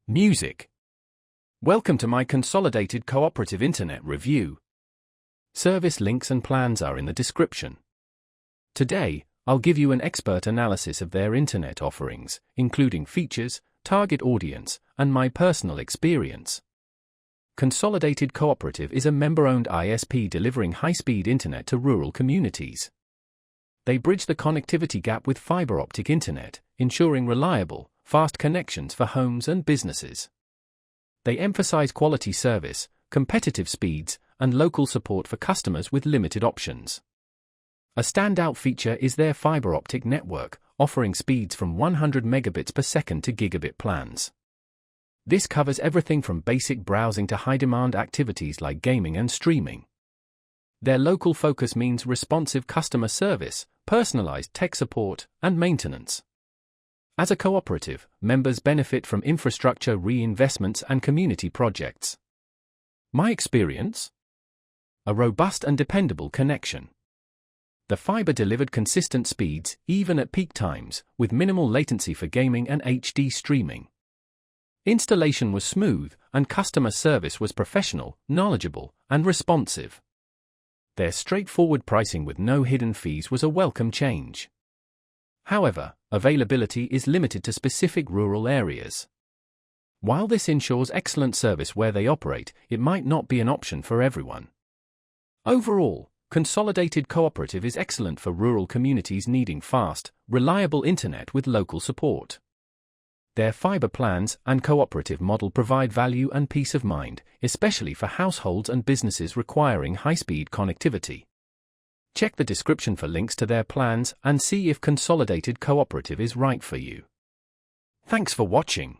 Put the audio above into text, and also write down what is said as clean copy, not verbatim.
Music. Welcome to my Consolidated Cooperative Internet review. Service links and plans are in the description. Today, I'll give you an expert analysis of their internet offerings, including features, target audience, and my personal experience. Consolidated Cooperative is a member-owned ISP delivering high-speed internet to rural communities. They bridge the connectivity gap with fiber optic internet, ensuring reliable, fast connections for homes and businesses. They emphasize quality service, competitive speeds, and local support for customers with limited options. A standout feature is their fiber optic network, offering speeds from 100 megabits per second to gigabit plans. This covers everything from basic browsing to high-demand activities like gaming and streaming. Their local focus means responsive customer service, personalized tech support, and maintenance. As a cooperative, members benefit from infrastructure reinvestments and community projects. My experience? A robust and dependable connection. The fiber delivered consistent speeds, even at peak times, with minimal latency for gaming and HD streaming. Installation was smooth, and customer service was professional, knowledgeable, and responsive. Their straightforward pricing with no hidden fees was a welcome change. However, availability is limited to specific rural areas. While this ensures excellent service where they operate, it might not be an option for everyone. Overall, Consolidated Cooperative is excellent for rural communities needing fast, reliable internet with local support. Their fiber plans and cooperative model provide value and peace of mind, especially for households and businesses requiring high-speed connectivity. Check the description for links to their plans and see if Consolidated Cooperative is right for you. Thanks for watching.